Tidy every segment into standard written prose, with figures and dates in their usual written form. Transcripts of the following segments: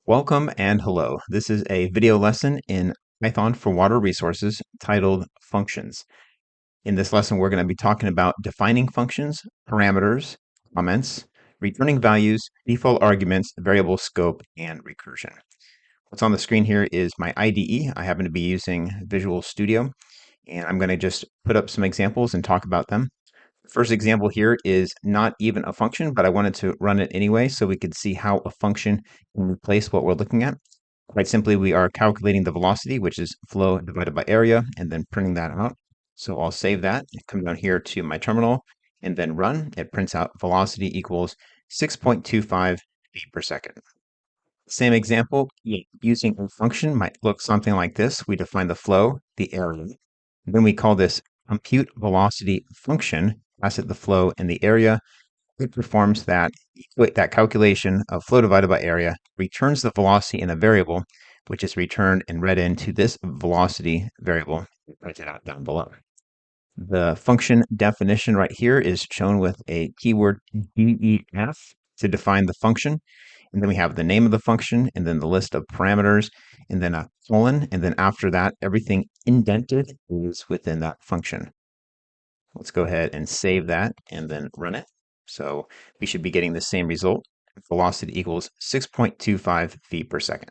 Welcome and hello. This is a video lesson in Python for water resources titled Functions. In this lesson, we're going to be talking about defining functions, parameters, comments, returning values, default arguments, variable scope, and recursion. What's on the screen here is my IDE. I happen to be using Visual Studio, and I'm going to just put up some examples and talk about them. First example here is not even a function, but I wanted to run it anyway so we could see how a function can replace what we're looking at. Quite simply, we are calculating the velocity, which is flow divided by area, and then printing that out. So I'll save that, come down here to my terminal, and then run. It prints out velocity equals 6.25 feet per second. Same example, using a function might look something like this. We define the flow, the area. Then we call this compute velocity function, pass it the flow and the area. It performs that calculation of flow divided by area, returns the velocity in a variable, which is returned and read into this velocity variable printed out down below. The function definition right here is shown with a keyword def to define the function. And then we have the name of the function, and then the list of parameters, and then a colon, and then after that, everything indented is within that function. Let's go ahead and save that and then run it. So we should be getting the same result. Velocity equals 6.25 feet per second.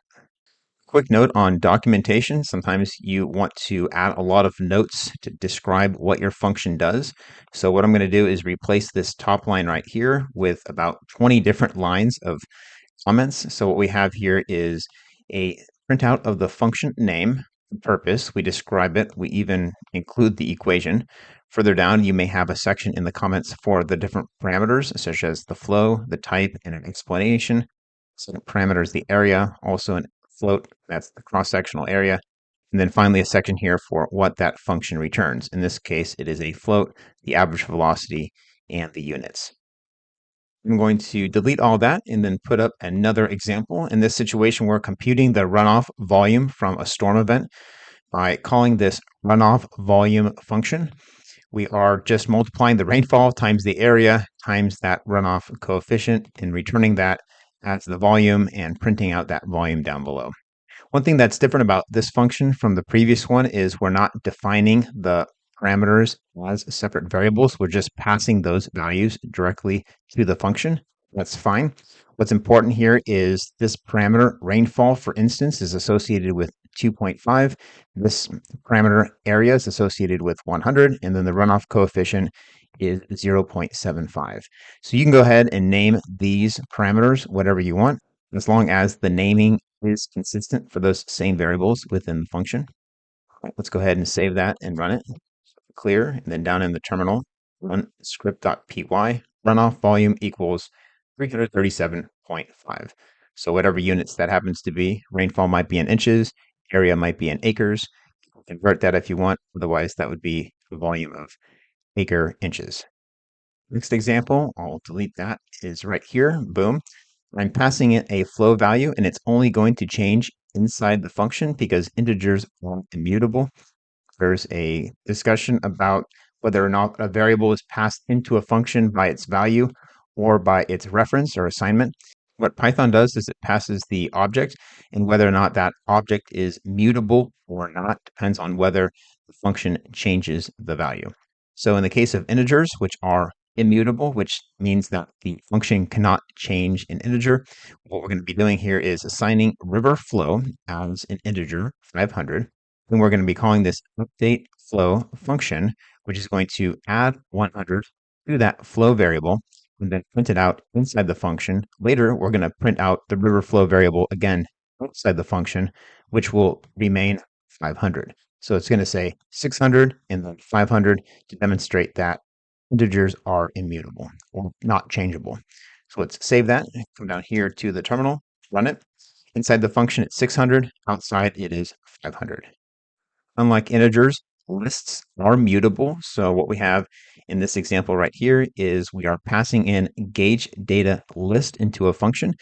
Quick note on documentation. Sometimes you want to add a lot of notes to describe what your function does. So what I'm going to do is replace this top line right here with about 20 different lines of comments. So what we have here is a printout of the function name, purpose, we describe it, we even include the equation. Further down, you may have a section in the comments for the different parameters, such as the flow, the type, and an explanation. So the parameters, the area, also an float, that's the cross-sectional area. And then finally a section here for what that function returns. In this case, it is a float, the average velocity, and the units. I'm going to delete all that and then put up another example. In this situation, we're computing the runoff volume from a storm event by calling this runoff volume function. We are just multiplying the rainfall times the area times that runoff coefficient and returning that as the volume and printing out that volume down below. One thing that's different about this function from the previous one is we're not defining the parameters as separate variables. We're just passing those values directly to the function. That's fine. What's important here is this parameter rainfall, for instance, is associated with 2.5. This parameter area is associated with 100, and then the runoff coefficient is 0.75. So you can go ahead and name these parameters whatever you want, as long as the naming is consistent for those same variables within the function. All right, let's go ahead and save that and run it. Clear, and then down in the terminal, run script.py, runoff volume equals 337.5. So whatever units that happens to be, rainfall might be in inches, area might be in acres. Convert that if you want, otherwise that would be the volume of acre inches. Next example, I'll delete that, is right here, boom. I'm passing it a flow value, and it's only going to change inside the function because integers are immutable. There's a discussion about whether or not a variable is passed into a function by its value or by its reference or assignment. What Python does is it passes the object, and whether or not that object is mutable or not depends on whether the function changes the value. So in the case of integers, which are immutable, which means that the function cannot change an integer, what we're going to be doing here is assigning river flow as an integer, 500. Then we're going to be calling this update flow function, which is going to add 100 to that flow variable and then print it out inside the function. Later, we're going to print out the river flow variable again outside the function, which will remain 500. So it's going to say 600 and then 500 to demonstrate that integers are immutable or not changeable. So let's save that, come down here to the terminal, run it. Inside the function, it's 600. Outside, it is 500. Unlike integers, lists are mutable. So what we have in this example right here is we are passing in gauge data list into a function,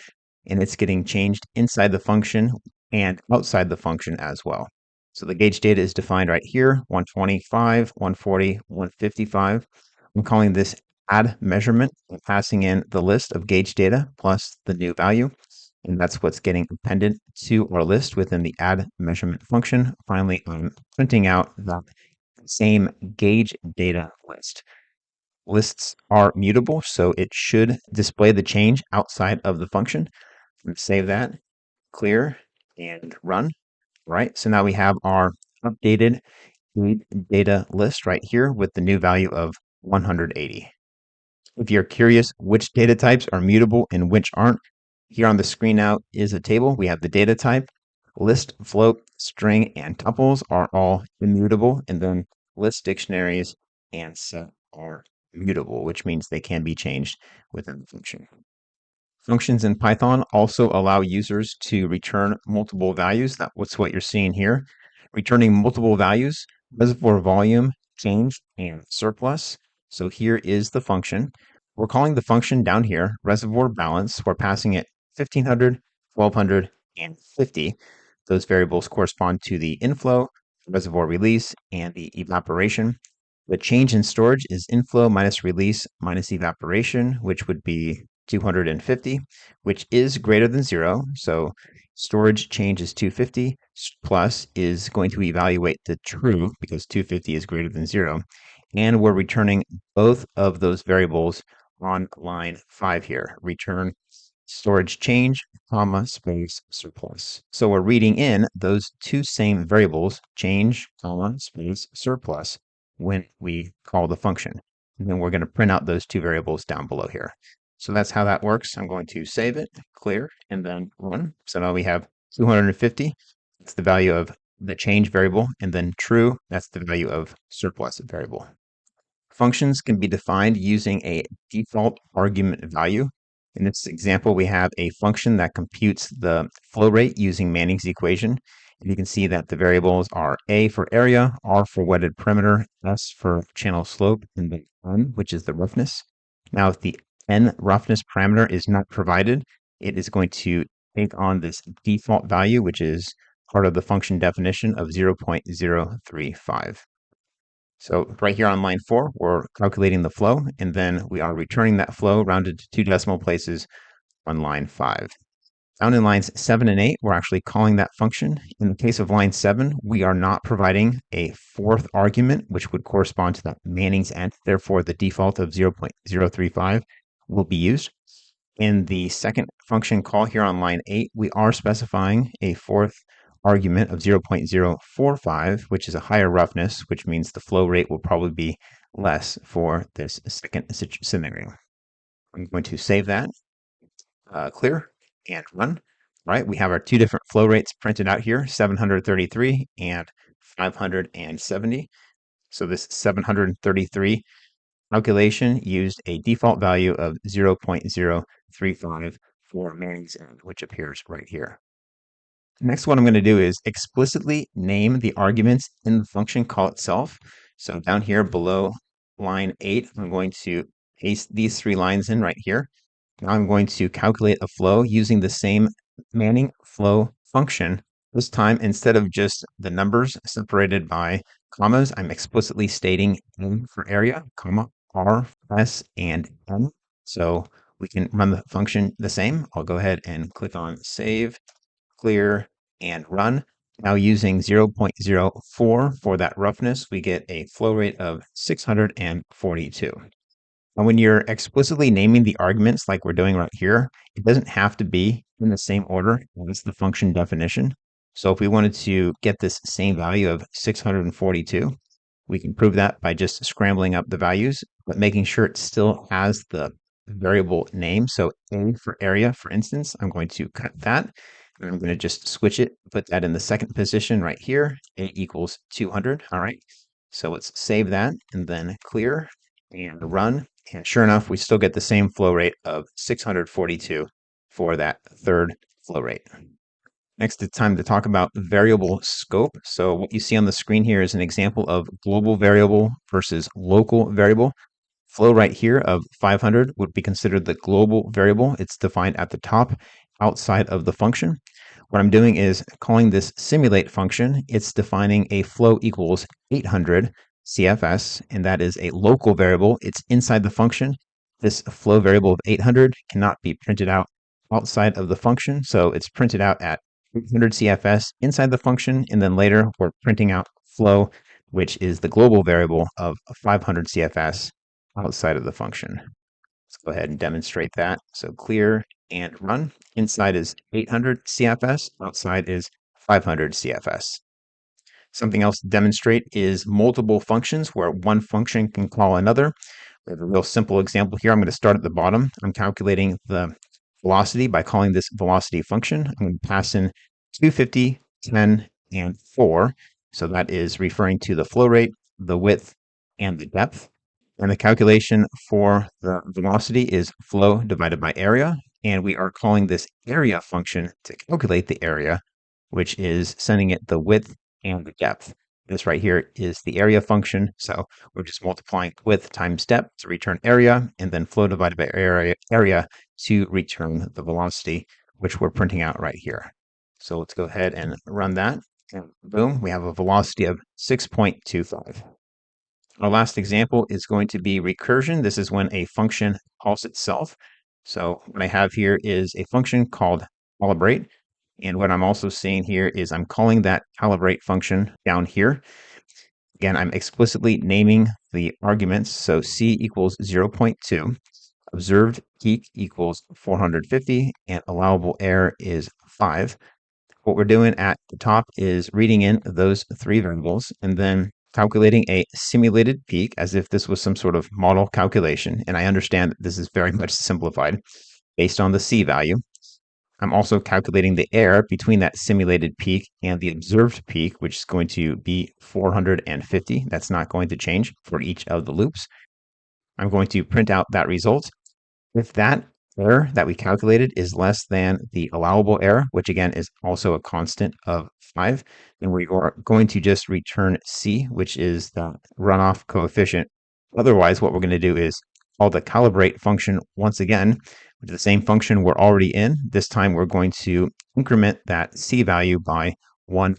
and it's getting changed inside the function and outside the function as well. So the gauge data is defined right here, 125, 140, 155. I'm calling this add measurement and passing in the list of gauge data plus the new value. and that's what's getting appended to our list within the add measurement function. Finally, I'm printing out the same gauge data list. Lists are mutable, so it should display the change outside of the function. Save that, clear, and run. Right, so now we have our updated gauge data list right here with the new value of 180. If you're curious which data types are mutable and which aren't, here on the screen now is a table. We have the data type, list, float, string, and tuples are all immutable, and then list, dictionaries, and set are mutable, which means they can be changed within the function. Functions in Python also allow users to return multiple values. That's what you're seeing here. Returning multiple values, reservoir volume, change, and surplus. So here is the function. We're calling the function down here, reservoir balance. We're passing it 1500, 1200, and 50. Those variables correspond to the inflow, reservoir release, and the evaporation. The change in storage is inflow minus release minus evaporation, which would be 250, which is greater than 0. So storage change is 250 plus is going to evaluate the true because 250 is greater than 0. And we're returning both of those variables on line 5 here. Return storage change, comma, space, surplus. So we're reading in those two same variables, change, comma, space, surplus, when we call the function. And then we're going to print out those two variables down below here. So that's how that works. I'm going to save it, clear, and then run. So now we have 250. That's the value of the change variable, and then true, that's the value of surplus variable. Functions can be defined using a default argument value. In this example, we have a function that computes the flow rate using Manning's equation. And you can see that the variables are A for area, R for wetted perimeter, S for channel slope, and then N, which is the roughness. Now, if the N roughness parameter is not provided, it is going to take on this default value, which is part of the function definition of 0.035. So right here on line 4, we're calculating the flow, and then we are returning that flow rounded to 2 decimal places on line 5. Down in lines 7 and 8, we're actually calling that function. In the case of line 7, we are not providing a fourth argument, which would correspond to that Manning's end. Therefore, the default of 0.035 will be used. In the second function call here on line 8, we are specifying a fourth argument of 0.045, which is a higher roughness, which means the flow rate will probably be less for this second scenario. I'm going to save that, clear, and run. All right, we have our two different flow rates printed out here, 733 and 570. So this 733 calculation used a default value of 0.035 for Manning's end, which appears right here. Next, what I'm going to do is explicitly name the arguments in the function call itself. So down here below line 8, I'm going to paste these 3 lines in right here. Now I'm going to calculate a flow using the same Manning flow function. This time, instead of just the numbers separated by commas, I'm explicitly stating N for area, comma, R, S, and N. So we can run the function the same. I'll go ahead and click on save, clear, and run. Now using 0.04 for that roughness, we get a flow rate of 642. And when you're explicitly naming the arguments like we're doing right here, it doesn't have to be in the same order as the function definition. So if we wanted to get this same value of 642, we can prove that by just scrambling up the values, but making sure it still has the variable name. So A for area, for instance, I'm going to cut that. And I'm going to just switch it, put that in the second position right here. A equals 200. All right. So let's save that and then clear and run. And sure enough, we still get the same flow rate of 642 for that third flow rate. Next, it's time to talk about variable scope. So what you see on the screen here is an example of global variable versus local variable. Flow right here of 500 would be considered the global variable. It's defined at the top outside of the function. What I'm doing is calling this simulate function. It's defining a flow equals 800 CFS, and that is a local variable. It's inside the function. This flow variable of 800 cannot be printed out outside of the function. So it's printed out at 800 CFS inside the function, and then later we're printing out flow, which is the global variable of 500 CFS outside of the function. Let's go ahead and demonstrate that. So clear and run. Inside is 800 CFS, outside is 500 CFS. Something else to demonstrate is multiple functions where one function can call another. We have a real simple example here. I'm going to start at the bottom. I'm calculating the velocity by calling this velocity function. I'm going to pass in 250, 10, and 4. So that is referring to the flow rate, the width, and the depth. And the calculation for the velocity is flow divided by area. And we are calling this area function to calculate the area, which is sending it the width and the depth. This right here is the area function. So we're just multiplying width times depth to return area, and then flow divided by area to return the velocity, which we're printing out right here. So let's go ahead and run that. And boom, we have a velocity of 6.25. Our last example is going to be recursion. This is when a function calls itself. So what I have here is a function called calibrate. And what I'm also seeing here is I'm calling that calibrate function down here. Again, I'm explicitly naming the arguments. So C equals 0.2, observed peak equals 450, and allowable error is 5. What we're doing at the top is reading in those three variables and then calculating a simulated peak as if this was some sort of model calculation. And I understand that this is very much simplified based on the C value. I'm also calculating the error between that simulated peak and the observed peak, which is going to be 450. That's not going to change for each of the loops. I'm going to print out that result. If that error that we calculated is less than the allowable error, which again is also a constant of 5, then we are going to just return C, which is the runoff coefficient. Otherwise, what we're going to do is call the calibrate function once again, with the same function we're already in. This time we're going to increment that C value by 100th.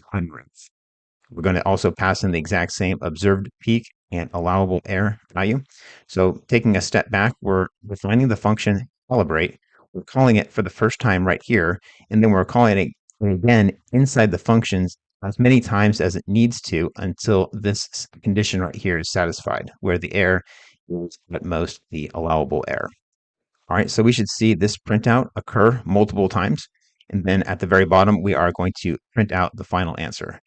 We're going to also pass in the exact same observed peak and allowable error value. So taking a step back, we're defining the function calibrate. We're calling it for the first time right here, and then we're calling it again inside the functions as many times as it needs to until this condition right here is satisfied, where the error is at most the allowable error. All right, so we should see this printout occur multiple times. And then at the very bottom, we are going to print out the final answer.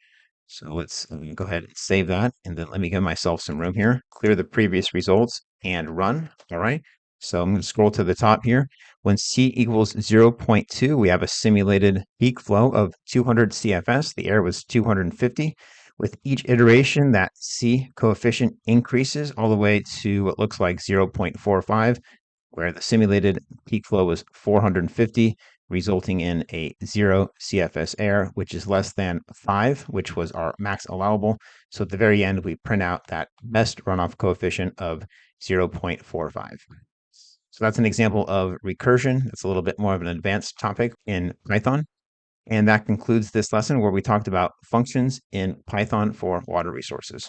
So let's go ahead and save that. And then let me give myself some room here, clear the previous results and run. All right. So I'm going to scroll to the top here. When C equals 0.2, we have a simulated peak flow of 200 CFS. The error was 250. With each iteration, that C coefficient increases all the way to what looks like 0.45, where the simulated peak flow was 450, resulting in a 0 CFS error, which is less than 5, which was our max allowable. So at the very end, we print out that best runoff coefficient of 0.45. So that's an example of recursion. It's a little bit more of an advanced topic in Python. And that concludes this lesson where we talked about functions in Python for water resources.